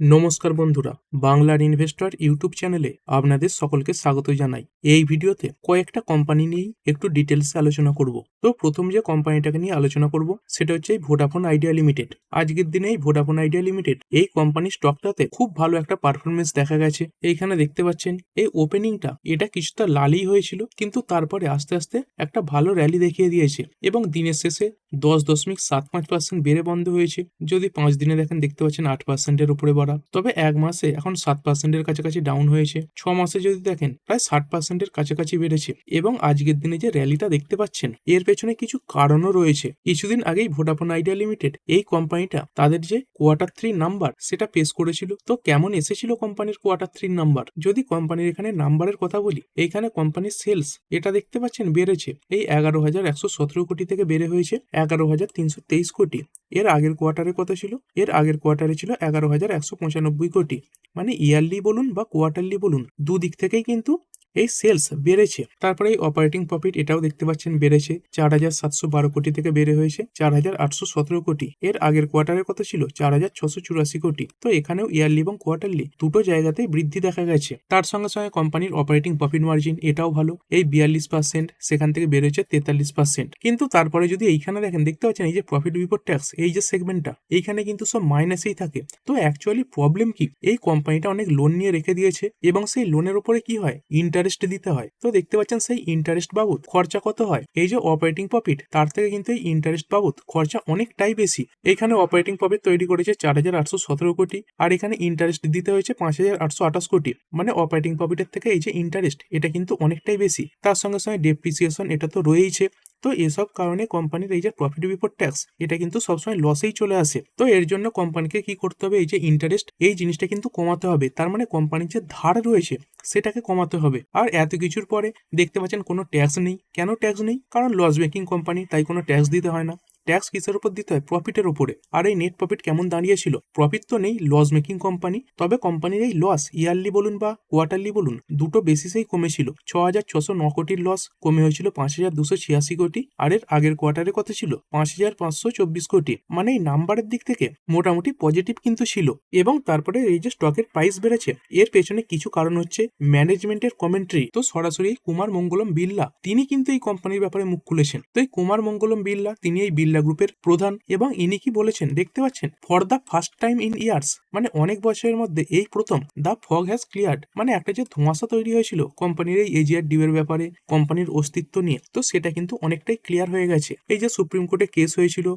নমস্কার বন্ধুরা, বাংলার ইনভেস্টর ইউটিউব চ্যানেলে আপনাদের সকলকে স্বাগত জানাই। এই ভিডিওতে কয়েকটা কোম্পানি নিয়েই একটু ডিটেলসে আলোচনা করব। তো প্রথম যে কোম্পানিটাকে নিয়ে আলোচনা করব সেটা হচ্ছে এই ভোডাফোন আইডিয়া লিমিটেড। আজকের দিনে এই ভোডাফোন আইডিয়া লিমিটেড এই কোম্পানির স্টকটাতে খুব ভালো একটা পারফরমেন্স দেখা গেছে। এইখানে দেখতে পাচ্ছেন এই ওপেনিংটা এটা কিছুটা লালই হয়েছিল, কিন্তু তারপরে আস্তে আস্তে একটা ভালো র্যালি দেখিয়ে দিয়েছে এবং দিনের শেষে 10.75% বেড়ে বন্ধ হয়েছে। যদি 5 দিনে দেখেন দেখতে পাচ্ছেন 8%-এর উপরে বাড়া, তবে এক মাসে এখন 7%-এর কাছাকাছি ডাউন হয়েছে। 6 মাসে যদি দেখেন প্রায় 60%-এর কাছাকাছি বেড়েছে এবং আজকের দিনে যে র্যালিটা দেখতে পাচ্ছেন এর পেছনে কিছু কারণও রয়েছে। কিছুদিন আগেই ভোডাফোন আইডিয়া লিমিটেড এই কোম্পানিটা তাদের যে কোয়ার্টার 3 নাম্বার সেটা পেশ করেছিল। তো কেমন এসেছিল কোম্পানির কোয়ার্টার 3 নাম্বার? যদি কোম্পানির এখানে নাম্বারের কথা বলি, এইখানে কোম্পানির সেলস এটা দেখতে পাচ্ছেন বেড়েছে এই 11,117 কোটি থেকে বেড়ে হয়েছে 11,323 কোটি। এর আগের কোয়ার্টারে কত ছিল? এর আগের কোয়ার্টারে ছিল 11,195 কোটি। মানে ইয়ারলি বলুন বা কোয়ার্টারলি বলুন, দুদিক থেকেই কিন্তু এই সেলস বেড়েছে। তারপরে এই অপারেটিং প্রফিট এটাও দেখতে পাচ্ছেন বেড়েছে 4,712 কোটি থেকে বেড়ে হয়েছে 4,817 কোটি। এর আগের কোয়ার্টারে কত ছিল? 4,684 কোটি। তো এখানেও ইয়ারলি এবং কোয়ার্টারলি দুটো জায়গাতেই বৃদ্ধি দেখা গেছে। তার সঙ্গে সঙ্গে কোম্পানির অপারেটিং প্রফিট মার্জিন এটাও ভালো, এই 42%, সেখান থেকে বেড়েছে 43%। কিন্তু তারপরে যদি এইখানে দেখেন দেখতে পাচ্ছেন এই যে প্রফিট বিফোর ট্যাক্স এই যে সেগমেন্টটা, এইখানে কিন্তু সব মাইনাসেই থাকে। তো অ্যাকচুয়ালি প্রবলেম কি? এই কোম্পানিটা অনেক লোন নিয়ে রেখে দিয়েছে এবং সেই লোনের উপরে কি হয়? ইন্টারেস্ট দিতে হয়। তো দেখতে পাচ্ছেন সেই ইন্টারেস্ট বাবদ খরচা কত হয়? এই যে অপারেটিং প্রফিট তার থেকে কিন্তু এই ইন্টারেস্ট বাবদ খরচা অনেকটাই বেশি। এখানে অপারেটিং প্রফিট তৈরি করেছে 4,817 কোটি আর এখানে ইন্টারেস্ট দিতে হয়েছে 5,828 কোটি। মানে অপারেটিং প্রফিটের থেকে এই যে ইন্টারেস্ট এটা কিন্তু অনেকটাই বেশি। তার সঙ্গে সঙ্গে ডেপ্রিসিয়েশন এটা তো রয়েইছে। তো এসব কারণে কোম্পানির এই যে প্রফিট বিফোর ট্যাক্স এটা কিন্তু সবসময় লসেই চলে আসে। তো এর জন্য কোম্পানিকে কি করতে হবে? এই যে ইন্টারেস্ট এই জিনিসটা কিন্তু কমাতে হবে। তার মানে কোম্পানির যে ধার রয়েছে সেটাকে কমাতে হবে। আর এত কিছুর পরে দেখতে পাচ্ছেন কোনো ট্যাক্স নেই। কেন ট্যাক্স নেই? কারণ লস মেকিং কোম্পানি, তাই কোনো ট্যাক্স দিতে হয় না। ট্যাক্স কিসের উপর দিতে হয়? প্রফিটের উপরে। আর এই নেট প্রফিট কেমন দাঁড়িয়েছিল? প্রফিট তো নেই, লস মেকিং কোম্পানি। তবে কোম্পানির এই লস ইয়ারলি বলুন বা কোয়ার্টারলি বলুন দুটো বেসিসেই কমেছিল। 6,609 কোটির লস কমে হয়েছিল 5,286 কোটি। আর এর আগের কোয়ার্টারে কত ছিল? 5,524 কোটি। মানে এই নাম্বারের দিক থেকে মোটামুটি পজিটিভ কিন্তু ছিল। এবং তারপরে এই যে স্টকের প্রাইস বেড়েছে এর পেছনে কিছু কারণ হচ্ছে ম্যানেজমেন্টের কমেন্ট্রি। তো সরাসরি কুমার মঙ্গলম বিড়লা তিনি কিন্তু এই কোম্পানির ব্যাপারে মুখ খুলেছেন। তো এই কুমার মঙ্গলম বিড়লা তিনি এই বিড়লা গ্রুপের প্রধান এবং ইনি কি বলেছেন দেখতে পাচ্ছেন? For the first time in years, মানে অনেক বছরের মধ্যে এই প্রথম দ্য ফগ হ্যাজ ক্লিয়ার্ড, মানে একটা যে ধোঁয়াশা তৈরি হয়েছিল কোম্পানির এই এজিআর ডিউ এর ব্যাপারে, কোম্পানির অস্তিত্ব নিয়ে, তো সেটা কিন্তু অনেকটাই ক্লিয়ার হয়ে গেছে। এই যে সুপ্রিম কোর্টে কেস হয়েছিল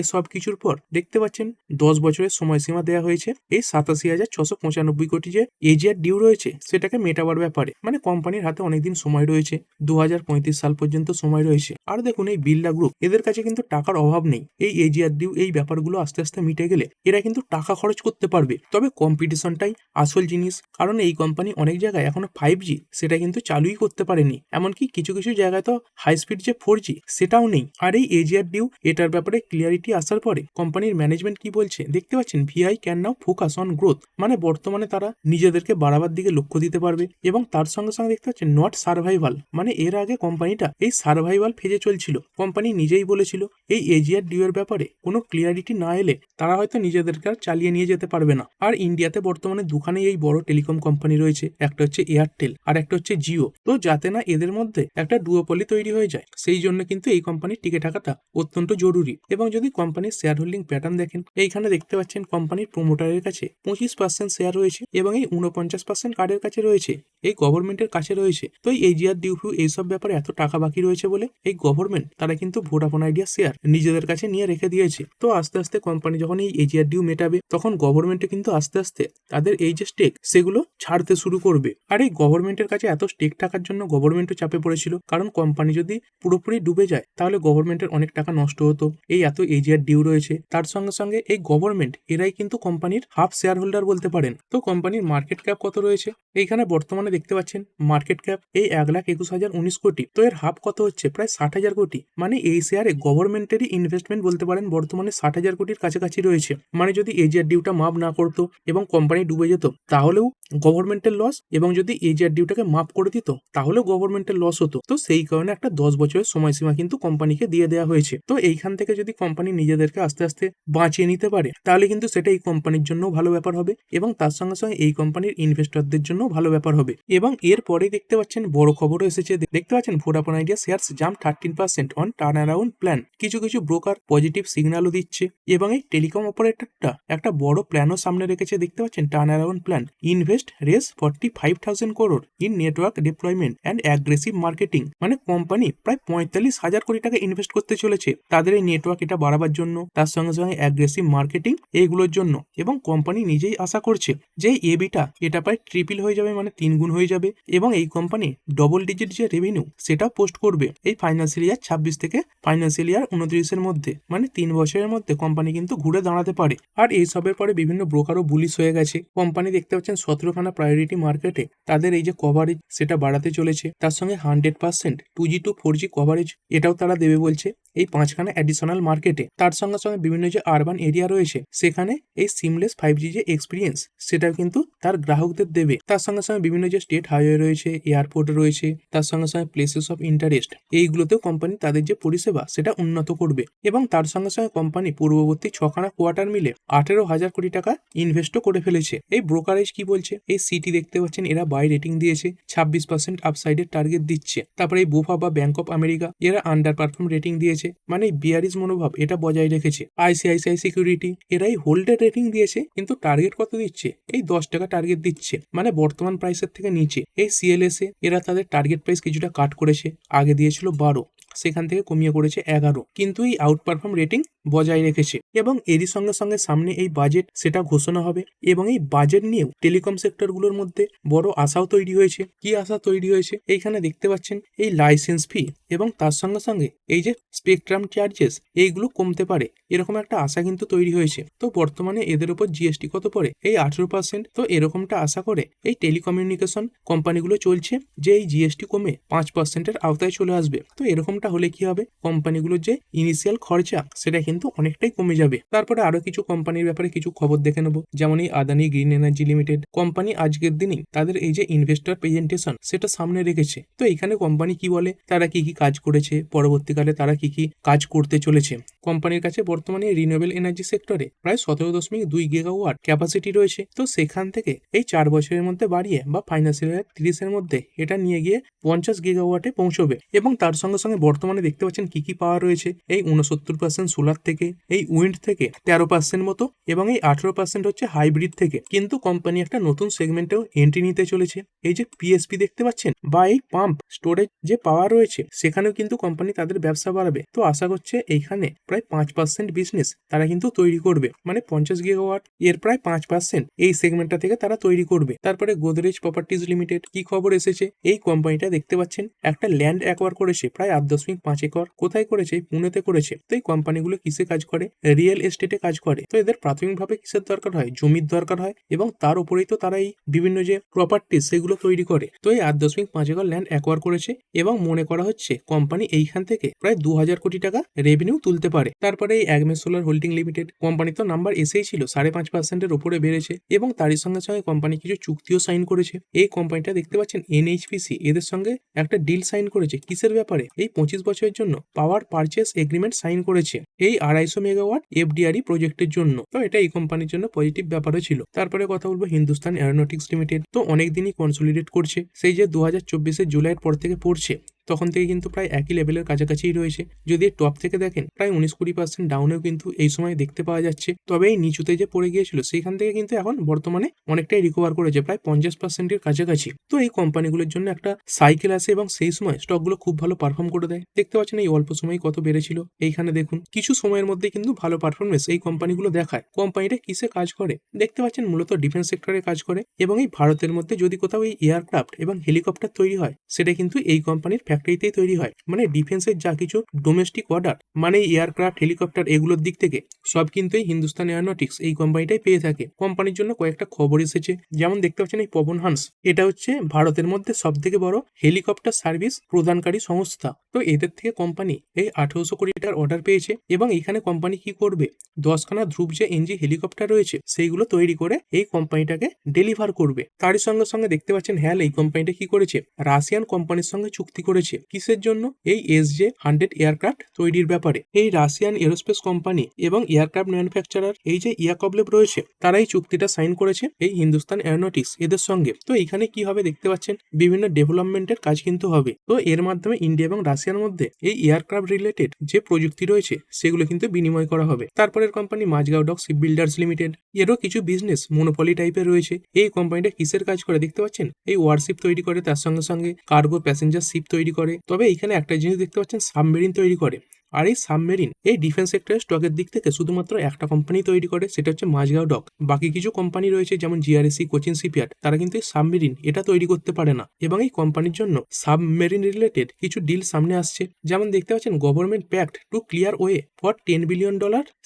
এসব কিছুর পর দেখতে পাচ্ছেন 10 বছরের সময়সীমা দেওয়া হয়েছে এই 87,695 কোটি যে এজিআর ডিউ রয়েছে সেটাকে মেটাবার ব্যাপারে। মানে কোম্পানির হাতে অনেকদিন সময় রয়েছে, 2035 সাল পর্যন্ত সময় রয়েছে। আর দেখুন এই বিড়লা গ্রুপ এদের কাছে কিন্তু টাকার অভাব নেই। এই এজিআর ডিউ এই ব্যাপারগুলো আস্তে আস্তে মিটে গেলে এরা কিন্তু টাকা খরচ করতে পারবে। তবে কম্পিটিশনটাই আসল জিনিস, কারণ এই কোম্পানি অনেক জায়গায় এখনো 5G সেটা কিন্তু চালুই করতে পারেনি। এমনকি কিছু কিছু জায়গায় তো হাই স্পিড যে 4G সেটাও নেই। আর এই এজিআর ডিউ এটার ব্যাপারে ক্লিয়ারিটি আসার পরে কোম্পানির ম্যানেজমেন্ট কি বলছে দেখতে পাচ্ছেন? VI can now focus on growth, মানে বর্তমানে তারা নিজেদেরকে বাড়াবার দিকে লক্ষ্য দিতে পারবে। এবং তার সঙ্গে সঙ্গে দেখতে পাচ্ছেন নট সার্ভাইভাল, মানে এর আগে কোম্পানিটা এই সার্ভাইভাল ফেজে চলছিল। কোম্পানি নিজেই বলেছিল এই এজিআর ডিউ এর ব্যাপারে কোনো ক্লিয়ারিটি না এলে তারা হয়তো নিজেদেরকে আর চালিয়ে নিয়ে যেতে পারবে না। আর ইন্ডিয়াতে বর্তমানে দুখানেই এই বড় টেলিকম কোম্পানি রয়েছে, একটা হচ্ছে এয়ারটেল আর একটা হচ্ছে জিও। তো যাতে না এদের মধ্যে একটা ডুওপলি তৈরি হয়ে যায় সেই জন্য কিন্তু এই কোম্পানির টিকে থাকাটা অত্যন্ত জরুরি। এবং যদি কোম্পানির শেয়ার হোল্ডিং প্যাটার্ন দেখেন এইখানে দেখতে পাচ্ছেন কোম্পানির প্রমোটারের কাছে 25% শেয়ার রয়েছে এবং এই 49% কার্ডের কাছে রয়েছে, এই গভর্নমেন্টের কাছে রয়েছে। তো এই এজিআর ডিউ ফিউ এইসব ব্যাপারে এত টাকা বাকি রয়েছে বলে এই গভর্নমেন্ট তারা কিন্তু ভোডাফোন আইডিয়া শেয়ার নিজেদের কাছে নিয়ে রেখে দিয়েছে। তো আস্তে আস্তে কোম্পানি যখন এই এজিআর ডিউ মেটাবে তখন গভর্নমেন্টে কিন্তু আস্তে আস্তে তাদের এই যে স্টেক সেগুলো ছাড়তে শুরু করবে। আর এই গভর্নমেন্টের কাছে এত স্টেক থাকার জন্য গভর্নমেন্টও চাপে পড়েছিল, কারণ কোম্পানি যদি পুরোপুরি ডুবে যায় তাহলে গভর্নমেন্টের অনেক টাকা নষ্ট হতো। এই এত এজিআর ডিউ রয়েছে, তার সঙ্গে সঙ্গে এই গভর্নমেন্ট এরাই কিন্তু কোম্পানির হাফ শেয়ার হোল্ডার বলতে পারেন। তো কোম্পানির মার্কেট ক্যাপ কত রয়েছে এইখানে বর্তমানে দেখতে পাচ্ছেন? মার্কেট ক্যাপ এই 1,21,019 কোটি। তো এর হাফ কত হচ্ছে? প্রায় 60,000 কোটি। মানে এই শেয়ারে গভর্নমেন্টেরই ইনভেস্টমেন্ট বলতে পারেন বর্তমানে 60,000 কোটির কাছাকাছি রয়েছে। মানে যদি এজিআর ডিউটা মাফ না করতো এবং কোম্পানি ডুবে যেত তাহলেও গভর্নমেন্টের লস, এবং যদি এজ আর ডিউটাকে মাফ করে দিত তাহলে গভর্নমেন্টের লস হতো। তো সেই কারণে একটা 10 বছরের সময়সীমা কিন্তু কোম্পানিকে দিয়ে দেওয়া হয়েছে। তো এইখান থেকে যদি কোম্পানি নিজেদেরকে আস্তে আস্তে বাঁচিয়ে নিতে পারে তাহলে কিন্তু সেটা এই কোম্পানির জন্য ভালো ব্যাপার হবে, এবং তার সঙ্গে সঙ্গে এই কোম্পানির ইনভেস্টরদের জন্য ভালো ব্যাপার হবে। এবং এরপরে দেখতে পাচ্ছেন বড় খবরও এসেছে, দেখতে পাচ্ছেন Vodafone idea shares jump 13% on turn around plan. কিছু কিছু ব্রোকার পজিটিভ সিগন্যালও দিচ্ছে, এবং এই টেলিকম অপারেটরটা একটা বড় প্ল্যানও সামনে রেখেছে। দেখতে পাচ্ছেন turn around plan, invest race 45,000 crore in network deployment and aggressive marketing. মানে কোম্পানি প্রায় 45,000 কোটি টাকা ইনভেস্ট করতে চলেছে তাদের এই নেটওয়ার্ক এটা বাড়াবার জন্য, তার সঙ্গে সঙ্গে অ্যাগ্রেসিভ মার্কেটিং এইগুলোর জন্য। এবং কোম্পানি নিজেই আশা করছে যে এবিটা এটা প্রায় ট্রিপল হয়ে যাবে, মানে 3 গুণ হয়ে যাবে, এবং এই কোম্পানি ডবল ডিজিট যে রেভিনিউ সেটা পোস্ট করবে এই ফাইন্যান্সিয়াল ইয়ার 26 থেকে ফাইন্যান্সিয়াল ইয়ার 29-এর মধ্যে। মানে 3 বছরের মধ্যে কোম্পানি কিন্তু ঘুরে দাঁড়াতে পারে। আর এইসবের পরে বিভিন্ন ব্রোকারও বুলিশ হয়ে গেছে। কোম্পানি দেখতে পাচ্ছেন 17খানা প্রায়োরিটি মার্কেটে তাদের এই যে কভারেজ সেটা বাড়াতে চলেছে, তার সঙ্গে 100% 2G to 4G কভারেজ এটাও তারা দেবে বলছে এই 5খানা অ্যাডিশনাল মার্কেটে। তার সঙ্গে সঙ্গে বিভিন্ন যে আরবান এরিয়া রয়েছে সেখানে এই সিমলেস 5G যে এক্সপিরিয়েন্স সেটাও কিন্তু তার গ্রাহকদের দেবে। তার সঙ্গে সঙ্গে বিভিন্ন যে স্টেট হাইওয়ে রয়েছে, এয়ারপোর্ট রয়েছে, তার সঙ্গে সঙ্গে প্লেসেস অফ ইন্টারেস্ট এইগুলোতেও কোম্পানি তাদের যে পরিষেবা সেটা উন্নত করবে। এবং তার সঙ্গে সঙ্গে কোম্পানি পূর্ববর্তী 6খানা কোয়ার্টার মিলে 18,000 কোটি টাকা ইনভেস্টও করে ফেলেছে। এই ব্রোকারেজ কি বলছে, এই সিটি দেখতে পাচ্ছেন এরা বাই রেটিং দিয়েছে, 26% আপসাইডের টার্গেট দিচ্ছে। তারপরে এই বোফা বা ব্যাংক অফ আমেরিকা এরা আন্ডার পারফর্ম রেটিং দিয়েছে, মানে এই বিয়ারিজ মনোভাব এটা বজায় রেখেছে। আইসিআইসিআই সিকিউরিটি এরাই হোল্ডের রেটিং দিয়েছে, কিন্তু টার্গেট কত দিচ্ছে, এই 10 টাকা টার্গেট দিচ্ছে, মানে বর্তমান প্রাইসের থেকে নিচে। এই সিএলএসএ এরা তাদের টার্গেট প্রাইস কিছুটা কাট করেছে, আগে দিয়েছিল 12, সেখান থেকে কমিয়ে করেছে 11, কিন্তু এই আউট পারফর্ম রেটিং বজায় রেখেছে। এবং এরই সঙ্গে সঙ্গে সামনে এই বাজেট সেটা ঘোষণা হবে, এবং এই বাজেট নিয়েও টেলিকম সেক্টরগুলোর মধ্যে বড় আশাও তৈরি হয়েছে। কি আশা তৈরি হয়েছে, এইখানে দেখতে পাচ্ছেন এই লাইসেন্স ফি এবং তার সঙ্গে সঙ্গে এই যে স্পেকট্রাম চার্জেস এইগুলো কমতে পারে, এরকম একটা আশা কিন্তু তৈরি হয়েছে। তো বর্তমানে এদের উপর জিএসটি কত পড়ে, এই 18%। তো এরকমটা আশা করে এই টেলিকমিউনিকেশন কোম্পানিগুলো চলছে যে এই জিএসটি কমে 5%-এর আওতায় চলে আসবে। তো এরকমটা হলে কি হবে, কোম্পানিগুলোর যে ইনিশিয়াল খরচা সেটা কিন্তু অনেকটাই কমে যাবে। তারপরে আরো কিছু কোম্পানির ব্যাপারে কিছু খবর দেখে নেব, যেমন এই Adani green energy limited company আজকের দিনেই তাদের এই যে ইনভেস্টর প্রেজেন্টেশন সেটা সামনে রেখেছে। তো এখানে কোম্পানি কি বলে, তারা কি কি কাজ করেছে, পরবর্তীকালে তারা কি কি কাজ করতে চলেছে। কোম্পানির কাছে বর্তমানে রিনিউয়েবল এনার্জি সেক্টরে প্রায় 17.2 গিগাওয়াট ক্যাপাসিটি রয়েছে। তো সেখান থেকে এই 4 বছরের মধ্যে বাড়িয়ে বা ফাইন্যান্সিয়াল ইয়ার 30-এর মধ্যে এটা নিয়ে গিয়ে 50 গিগাওয়াটে পৌঁছবে। এবং তার সঙ্গে সঙ্গে বর্তমানে দেখতে পাচ্ছেন কি কি পাওয়ার রয়েছে, এই 69% সোলার থেকে, এই উইন্ড থেকে 13% মতো, এবং এই 18% হচ্ছে হাইব্রিড থেকে। কিন্তু কোম্পানি একটা নতুন সেগমেন্টেও এন্ট্রি নিতে চলেছে, এই যে পিএসপি দেখতে পাচ্ছেন বা এই পাম্প স্টোরেজ যে পাওয়ার রয়েছে সেখানেও কিন্তু কোম্পানি তাদের ব্যবসা বাড়াবে। তো আশা করছে এইখানে প্রায় 5% বিজনেস তারা কিন্তু তৈরি করবে, মানে 50 গিগাওয়াট এর প্রায় 5% এই সেগমেন্টটা থেকে তারা তৈরি করবে। তারপরে গোদরেজ প্রপার্টিজ লিমিটেড কি খবর এসেছে, এই কোম্পানিটা দেখতে পাচ্ছেন একটা ল্যান্ড অ্যাকোয়ার করেছে প্রায় 8.5 একর। কোথায় করেছে, পুনেতে করেছে। তো এই কোম্পানিগুলো কিসে কাজ করে, রিয়েল এস্টেটে কাজ করে। তো এদের প্রাথমিকভাবে কিসের দরকার হয়, জমির দরকার হয়, এবং তার উপরেই তো তারা এই বিভিন্ন যে প্রপার্টি সেগুলো তৈরি করে। তো এই 8.5 একর ল্যান্ড অ্যাকোয়ার করেছে, এবং মনে করা হচ্ছে কোম্পানি এইখান থেকে প্রায় 2,000 কোটি টাকা রেভিনিউ তুলতে পারে। তারপরে এই অ্যাগমে সোলার হোল্ডিং লিমিটেড কোম্পানি তো নাম্বার এসেই ছিল 5.5%-এর উপরে বেড়েছে, এবং তারই সঙ্গে সঙ্গে কোম্পানি কিছু চুক্তিও সাইন করেছে। এই কোম্পানিটা দেখতে পাচ্ছেন এনএইচপিসি এদের সঙ্গে একটা ডিল সাইন করেছে, কিসের ব্যাপারে, এই 25 বছরের জন্য পাওয়ার পারচেস এগ্রিমেন্ট সাইন করেছে এই 250 মেগাওয়াট এফডিআরই প্রজেক্টের জন্য। তো এটা এই কোম্পানির জন্য পজিটিভ ব্যাপারও ছিল। তারপরে কথা বলবো হিন্দুস্তান এরোনটিক্স লিমিটেড। তো অনেকদিনই কনসোলিডেট করছে, সেই যে 2024-এর জুলাইয়ের পর থেকে পড়ছে তখন থেকে কিন্তু প্রায় একই লেভেলের কাছাকাছিই রয়েছে। যদি টপ থেকে দেখেন প্রায় 19-20% ডাউনেও কিন্তু এই সময় দেখতে পাওয়া যাচ্ছে। তবে এই নিচুতে যে পড়ে গিয়েছিল সেইখান থেকে কিন্তু এখন বর্তমানে অনেকটাই রিকভার করেছে, প্রায় 50%-এর কাছাকাছি। তো এই কোম্পানিগুলোর জন্য একটা সাইকেল আসে, এবং সেই সময় স্টকগুলো খুব ভালো পারফর্ম করে দেয়। দেখতে পাচ্ছেন এই অল্প সময় কত বেড়েছিল, এইখানে দেখুন কিছু সময়ের মধ্যে কিন্তু ভালো পারফরমেন্স এই কোম্পানিগুলো দেখায়। কোম্পানিটা কিসে কাজ করে, দেখতে পাচ্ছেন মূলত ডিফেন্স সেক্টরে কাজ করে, এবং এই ভারতের মধ্যে যদি কোথাও এই এয়ারক্রাফট এবং হেলিকপ্টার তৈরি হয় সেটা কিন্তু এই কোম্পানির ফ্যাক্টরিতেই তৈরি হয়। মানে ডিফেন্সের যা কিছু ডোমেস্টিক অর্ডার মানে এয়ারক্রাফট, হেলিকপ্টার এগুলোর দিক থেকে সব কিন্তু এই হিন্দুস্তান এয়ারনটিক্স এই কোম্পানিটাই পেয়ে থাকে। কোম্পানির জন্য কয়েকটা খবর এসেছে, যেমন দেখতে পাচ্ছেন এই পবন হান্স, এটা হচ্ছে ভারতের মধ্যে সব থেকে বড় হেলিকপ্টার সার্ভিস প্রদানকারী সংস্থা। তো এদের থেকে কোম্পানি এই 1800 কোটি টাকার অর্ডার পেয়েছে এবং এখানে কোম্পানি কি করবে, 10খানা ধ্রুব যে এনজি হেলিকপ্টার রয়েছে সেইগুলো তৈরি করে এই কোম্পানিটাকে ডেলিভার করবে। তারই সঙ্গে সঙ্গে দেখতে পাচ্ছেন হ্যাল এই কোম্পানিটা কি করেছে, রাশিয়ান কোম্পানির সঙ্গে চুক্তি করেছে। কিসের জন্য, এই SJ-100 এয়ারক্রাফট তৈরির ব্যাপারে। এই রাশিয়ান এরোস্পেস কোম্পানি এবং এয়ারক্রাফট ম্যানুফ্যাকচারার এই যে ইয়াকবলেভ রয়েছে তারা এই চুক্তিটা সাইন করেছে এই হিন্দুস্তান এয়ারনটিক্স এদের সঙ্গে। তো এখানে কি হবে দেখতে পাচ্ছেন, বিভিন্ন ডেভেলপমেন্টের কাজ কিন্তু হবে। তো এর মাধ্যমে ইন্ডিয়া এবং রাশিয়ার মধ্যে এই এয়ারক্রাফট রিলেটেড যে প্রযুক্তি রয়েছে সেগুলো কিন্তু বিনিময় করা হবে। তারপরের company Mazagaon dock ship builders limited, এরও কিছু বিজনেস মনোপলি টাইপের রয়েছে। এই কোম্পানিটা কিসের কাজ করে দেখতে পাচ্ছেন, এই ওয়ারশিপ তৈরি করে, তার সঙ্গে সঙ্গে কার্গো প্যাসেঞ্জার শিপ তৈরি করে। তবে এখানে একটা জিনিস দেখতে পাচ্ছেন, সাবমেরিন তৈরি করে। আর এই সাবমেরিন এই ডিফেন্স সেক্টরের স্টকের দিক থেকে শুধুমাত্র একটা কোম্পানি তৈরি করে, সেটা হচ্ছে মাঝগাঁও ডক। বাকি কিছু কোম্পানি রয়েছে যেমন GRSC, কোচিন শিপইয়ার্ড, তারা কিন্তু এই সাবমেরিন এটা তৈরি করতে পারে না। এবং এই কোম্পানির জন্য সাবমেরিন রিলেটেড কিছু ডিল সামনে আসছে, যেমন দেখতে পাচ্ছেন government pact to clear way for $10 billion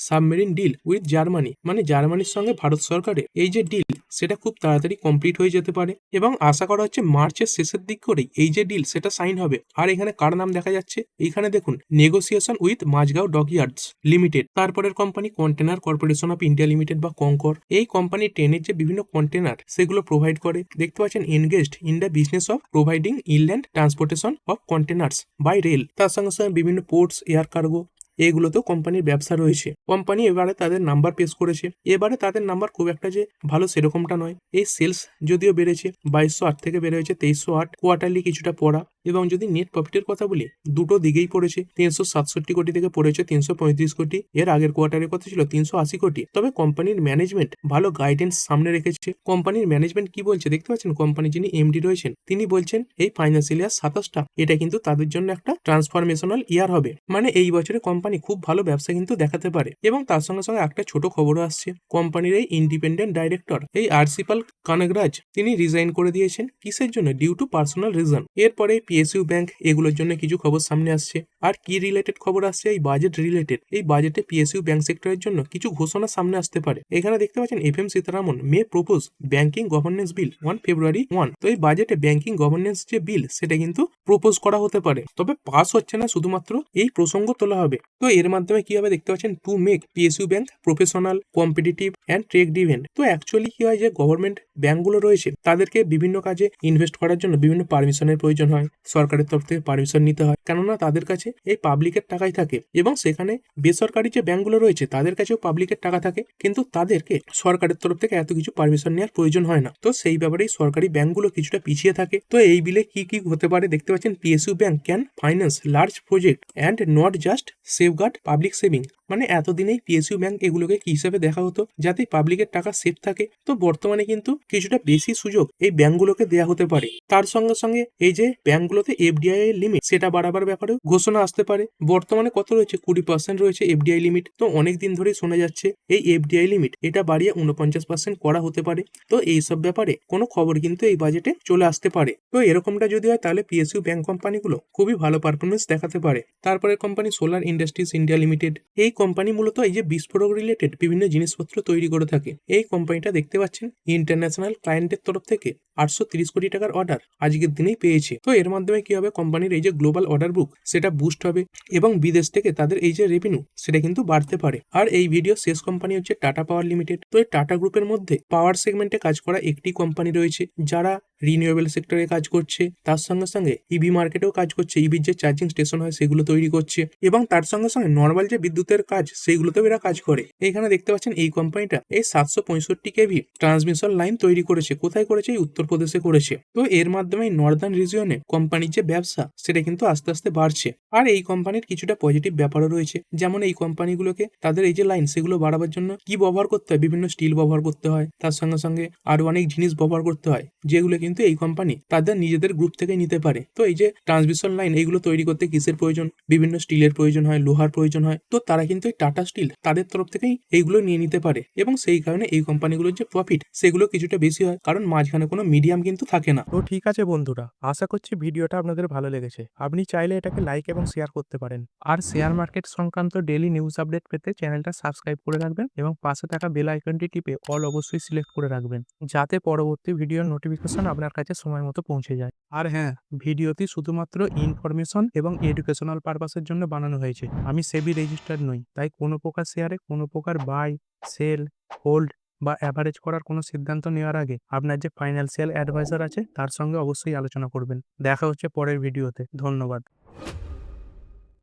submarine deal with Germany. মানে জার্মানির সঙ্গে ভারত সরকারের এই যে ডিল সেটা খুব তাড়াতাড়ি কমপ্লিট হয়ে যেতে পারে এবং আশা করা হচ্ছে মার্চের শেষের দিক করেই এই যে ডিল সেটা সাইন হবে। আর এখানে কার নাম দেখা যাচ্ছে, এখানে দেখুন নেগোসিয়েশন উইথ মাঝগাঁও ডকইয়ার্ডস লিমিটেড। তারপরের company container corporation of India limited বা কঙ্কর। এই কোম্পানি ট্রেনের যে বিভিন্ন কন্টেনার সেগুলো প্রোভাইড করে। দেখতে পাচ্ছেন engaged in the business of providing inland transportation of containers by rail. তার সঙ্গে সঙ্গে বিভিন্ন পোর্টস, এয়ার কার্গো এগুলোতেও কোম্পানির ব্যবসা রয়েছে। কোম্পানি এবারে তাদের নাম্বার পেশ করেছে। এবারে তাদের নাম্বার খুব একটা যে ভালো সেরকমটা নয়। এই সেলস যদিও বেড়েছে 2208 থেকে বেড়ে হয়েছে 2308, কোয়ার্টারলি কিছুটা পড়া। এবং যদি নেট প্রফিটের কথা বলি, দুটো দিকেই পড়েছে, 367 কোটি থেকে পড়েছে 335 কোটি। এর আগের কোয়ার্টারের কথা ছিল 380 কোটি। তবে কোম্পানির ম্যানেজমেন্ট ভালো গাইডেন্স সামনে রেখেছে। কোম্পানির ম্যানেজমেন্ট কি বলছে দেখতে পাচ্ছেন, কোম্পানি যিনি এমডি রয়েছেন তিনি বলছেন এই ফাইন্যান্সিয়াল ইয়ার 27টা এটা কিন্তু তাদের জন্য একটা ট্রান্সফরমেশনাল ইয়ার হবে। মানে এই বছরে কোম্পানি খুব ভালো ব্যবসা কিন্তু দেখাতে পারে। এবং তার সঙ্গে সঙ্গে একটা ছোট খবরও আসছে, কোম্পানির এই ইন্ডিপেন্ডেন্ট ডাইরেক্টর এই আরসিপাল কানগরাজ তিনি রিজাইন করে দিয়েছেন। কিসের জন্য, ডিউ টু পার্সোনাল রিজন। এরপরে PSU ব্যাংক এগুলোর জন্য কিছু খবর সামনে আসছে। আর কি রিলেটেড খবর আসছে, এই বাজেট রিলেটেড। এই বাজেটে PSU ব্যাংক সেক্টরের জন্য কিছু ঘোষণা সামনে আসতে পারে। এখানে দেখতে পাচ্ছেন FM Sitharaman May propose banking governance bill on February 1। তো এই বাজেটে ব্যাংকিং গভর্নেন্স যে বিল সেটা কিন্তু প্রপোজ করা হতে পারে, তবে পাস হচ্ছে না, শুধুমাত্র এই প্রসঙ্গ তোলা হবে। তো এর মাধ্যমে কি হবে দেখতে পাচ্ছেন, to make PSU bank professional, competitive and trek ডিভেন্ট। তো অ্যাকচুয়ালি কি হয়, যে গভর্নমেন্ট ব্যাংকগুলো রয়েছে তাদেরকে বিভিন্ন কাজে ইনভেস্ট করার জন্য বিভিন্ন পারমিশনের প্রয়োজন হয়, সরকারের তরফ থেকে পারমিশন নিতে হয়, কেননা তাদের কাছে এই পাবলিকের টাকাই থাকে। এবং সেখানে বেসরকারি যে ব্যাংকগুলো রয়েছে তাদের কাছেও পাবলিকের টাকা থাকে, কিন্তু তাদেরকে সরকারের তরফ থেকে এত কিছু পারমিশন নেওয়ার প্রয়োজন হয় না। তো সেই ব্যাপারেই সরকারি ব্যাংকগুলো কিছুটা পিছিয়ে থাকে। তো এই বিলে কি কি হতে পারে দেখতে পাচ্ছেন, PSU bank can finance large project and not just safeguard public saving. মানে এতদিনেই PSU ব্যাংক এগুলোকে কি হিসেবে দেখা হতো, যাতে পাবলিকের টাকা সেফ থাকে। তো বর্তমানে কিন্তু কিছুটা বেশি সুযোগ এই ব্যাংকগুলোকে দেওয়া হতে পারে। তার সঙ্গে সঙ্গে এই যে ব্যাংকগুলোতে FDI এর লিমিট সেটা বাড়াবার ব্যাপারে ঘোষণা আসতে পারে। বর্তমানে কত রয়েছে, 20% রয়েছে FDI লিমিট। তো অনেক দিন ধরেই শোনা যাচ্ছে এই FDI লিমিট এটা বাড়িয়ে 49% করা হতে পারে। তো এইসব ব্যাপারে কোনো খবর কিন্তু এই বাজেটে চলে আসতে পারে। তো এরকমটা যদি হয় তাহলে PSU ব্যাংক কোম্পানিগুলো খুবই ভালো পারফরমেন্স দেখাতে পারে। তারপরে company solar industries India limited. এই কোম্পানি মূলত এই যে বিস্ফোরক রিলেটেড বিভিন্ন জিনিসপত্র তৈরি করে থাকে। এই কোম্পানিটা দেখতে পাচ্ছেন ইন্টারন্যাশনাল ক্লায়েন্টের তরফ থেকে 830 কোটি টাকার অর্ডার আজকের দিনেই পেয়েছে। তো এর মাধ্যমে কি হবে, কোম্পানির এই যে গ্লোবাল অর্ডার বুক সেটা বুস্ট হবে এবং বিদেশ থেকে তাদের এই যে রেভিনিউ সেটা কিন্তু বাড়তে পারে। আর এই ভিডিও শেষ কোম্পানি হচ্ছে টাটা পাওয়ার লিমিটেড। তো এই টাটা গ্রুপের মধ্যে পাওয়ার সেগমেন্টে কাজ করা একটি কোম্পানি রয়েছে যারা রিনিউয়েবল সেক্টরে কাজ করছে, তার সঙ্গে সঙ্গে ইভি মার্কেটেও কাজ করছে, ইভির যে চার্জিং স্টেশন হয় সেগুলো তৈরি করছে, এবং তার সঙ্গে সঙ্গে নর্মাল যে বিদ্যুতের কাজ সেইগুলোতেও এরা কাজ করে। এখানে দেখতে পাচ্ছেন এই কোম্পানিটা এই 765 kV ট্রান্সমিশন লাইন তৈরি করেছে। কোথায় করেছে, এই উত্তরপ্রদেশে করেছে। তো এর মাধ্যমে নর্দার্ন রিজিয়নে কোম্পানির যে ব্যবসা সেটা কিন্তু আস্তে আস্তে বাড়ছে। আর এই কোম্পানির কিছুটা পজিটিভ ব্যাপারও রয়েছে, যেমন এই কোম্পানিগুলোকে তাদের এই যে লাইন সেগুলো বাড়াবার জন্য কি ব্যবহার করতে হয়, বিভিন্ন স্টিল ব্যবহার করতে হয়, তার সঙ্গে সঙ্গে আরো অনেক জিনিস ব্যবহার করতে হয়, যেগুলো কিন্তু এই কোম্পানি তাদের নিজেদের গ্রুপ থেকে নিতে পারে। তো এই যে ট্রান্সমিশন লাইন এইগুলো তৈরি করতে কিসের প্রয়োজন, বিভিন্ন স্টিলের প্রয়োজন হয়, লোহার প্রয়োজন হয়। তো তারা কিন্তু এই টাটা স্টিল তাদের তরফ থেকেই এইগুলো নিয়ে নিতে পারে, এবং সেই কারণে এই কোম্পানিগুলোর যে প্রফিট সেগুলো কিছুটা বেশি হয়, কারণ মাঝখানে কোনো মিডিয়াম কিন্তু থাকে না। তো ঠিক আছে বন্ধুরা, আশা করছি ভিডিওটা আপনাদের ভালো লেগেছে। আপনি চাইলে এটাকে লাইক এবং শেয়ার করতে পারেন। আর শেয়ার মার্কেট সংক্রান্ত ডেইলি নিউজ আপডেট পেতে চ্যানেলটা সাবস্ক্রাইব করে রাখবেন এবং পাশে থাকা বেল আইকনটি টিপে অল অবশ্যই সিলেক্ট করে রাখবেন, যাতে পরবর্তী ভিডিওর নোটিফিকেশন আপনার কাছে সময় মতো পৌঁছে যায়। আর হ্যাঁ, ভিডিওটি শুধুমাত্র ইনফরমেশন এবং এডুকেশনাল পারপাসের জন্য বানানো হয়েছে। আমি সেবি রেজিস্টার্ড নই, তাই কোনো প্রকার শেয়ারে কোনো প্রকার বাই, সেল, হোল্ড বা অ্যাভারেজ করার কোনো সিদ্ধান্ত নেওয়ার আগে আপনার যে ফাইন্যান্সিয়াল অ্যাডভাইজার আছে তার সঙ্গে অবশ্যই আলোচনা করবেন। দেখা হচ্ছে পরের ভিডিওতে। ধন্যবাদ।